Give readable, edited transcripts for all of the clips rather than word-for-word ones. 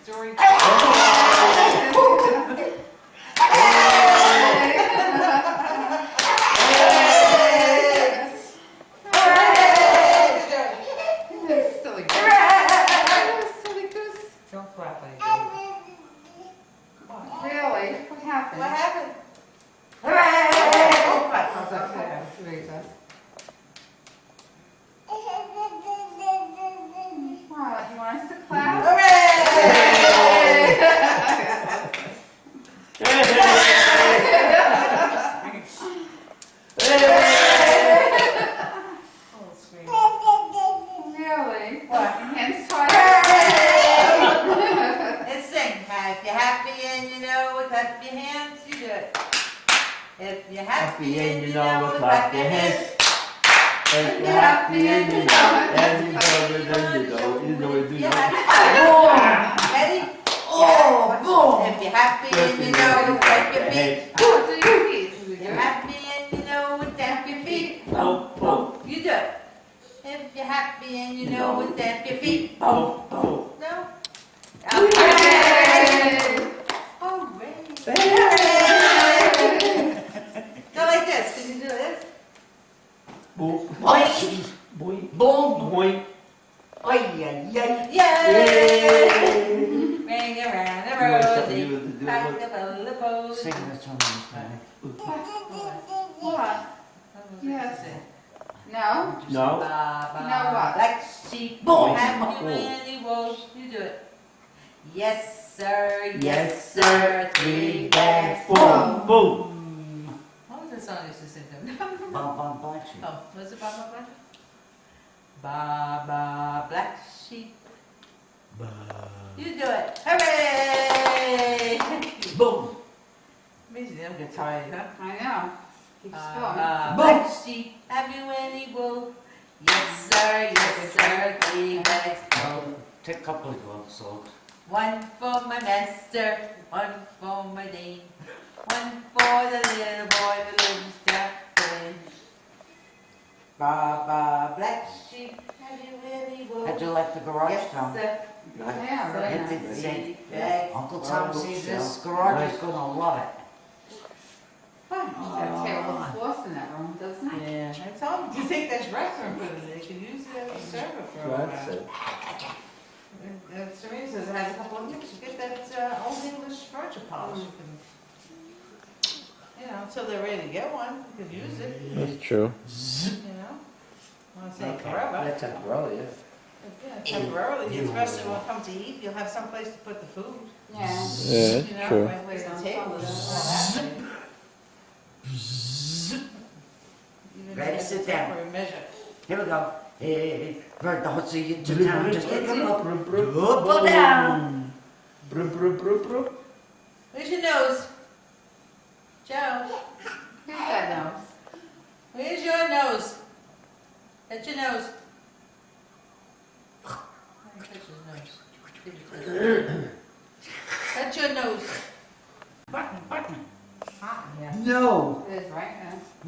story. Silly goose. Don't clap like that. Really? What happened? What happened? Hooray! Don't clap. Oh, that's okay. That's what he does. What? You want us to clap? Hooray! Oh, sweet. Really? What? Hands tied? Let's sing. If you're happy and you know it, clap your hands, you do it. If you're happy and you know it, clap your hands. If you're happy and you know it, and you know it, then you know it, You're happy. Ready? Oh, if you're happy and you know it, clap your feet. Oh, do your feet. If you're happy and you know it, tap your feet. You do it. If you're happy and you know it, tap your feet. No? Hooray! Hooray! Go like this. Can you do this? Boom. Boy. Boy. Boom. Boy. Ay, ay, ay. Yay! Ring around the rosy. Sing Like the bullet posy. Sing that song this time. What? Yes. No? No. No what? Black sheep. Boom. Have you Boom. any wool? You do it. Yes, sir. Yes, sir. 3 bags. Boom. Boom. What was that song I used to sing to him? Bum, bum, black sheep. Oh, was it Baba Black? Baba Black Sheep. You do it. Hooray! Boom. Means you don't get tired, huh? I know. Keep spelling. Black sheep, have you any wool? Yes, sir. Yes, sir. 3 bags full. Take a couple of songs. 1 for my master, 1 for my dame, 1 for the little boy that lives down the lane. Baba Black Sheep, have you any wool? How'd you like the garage Yes, sound? sir. Yeah, very It's nice. insane. Bag. Uncle Tom sees this garage is gonna love it. Fine. He's got a table of floss in that room, doesn't he? Yeah, I told him to take that restroom for them. They could use it as a server for a That's while. it. Serena says it has a couple of things. You get that old English furniture polish. You know, until they're ready to get one, you could use it. That's true. You know, I want to say forever. That's temporarily, yeah. Yeah, temporarily, especially when it comes to eat, you'll have some place to put the food. Yeah. Yeah, You know, true. when the table is Ready, sit down. For a measure. Here we go. For those of you to town, just get them up. Up or down. Where's your nose? Joe, Who's that nose? where's your nose? Touch your nose. Touch his nose. Touch your nose. Button. Hot in here. No. It is, right?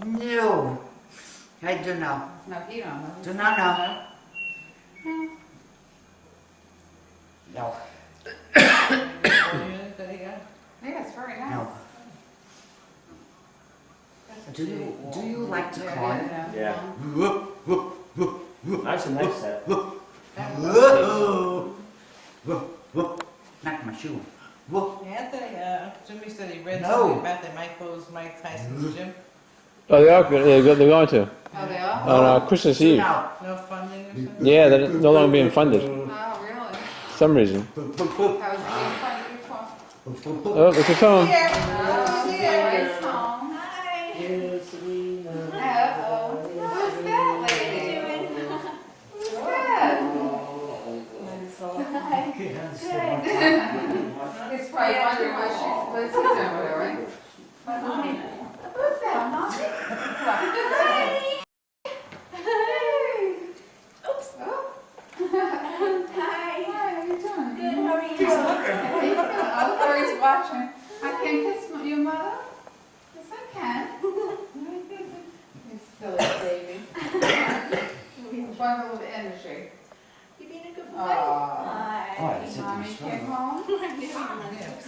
No. I do not. No heat on it. Do not know. No. Yeah, it's very nice. No. Do you like to climb? Yeah. That's a nice set. Knock my shoe. Anthony, Jimmy said he read No. something about they might close Mike Tyson's gym. Oh, they are. They're going to Oh, they are? on Christmas Eve. No. No funding or something? Yeah, they're no longer being funded Oh, really? for some reason. How was it being funded before? Oh, look at Tom. Here. Oh, Here. it's home. Hi. Uh-oh. Who's that lady? Who's that? He's probably wondering what he's doing with her, right? Who's that, Mom? Hi. Oops. Oh. Hi. How are you doing? Good, how are you? Hey, look at He's watching. I can't kiss your mother? Yes, I can. You silly baby. He's a bundle of energy. You being a good boy? Aw. Hi. Oh, I said Mommy to came home.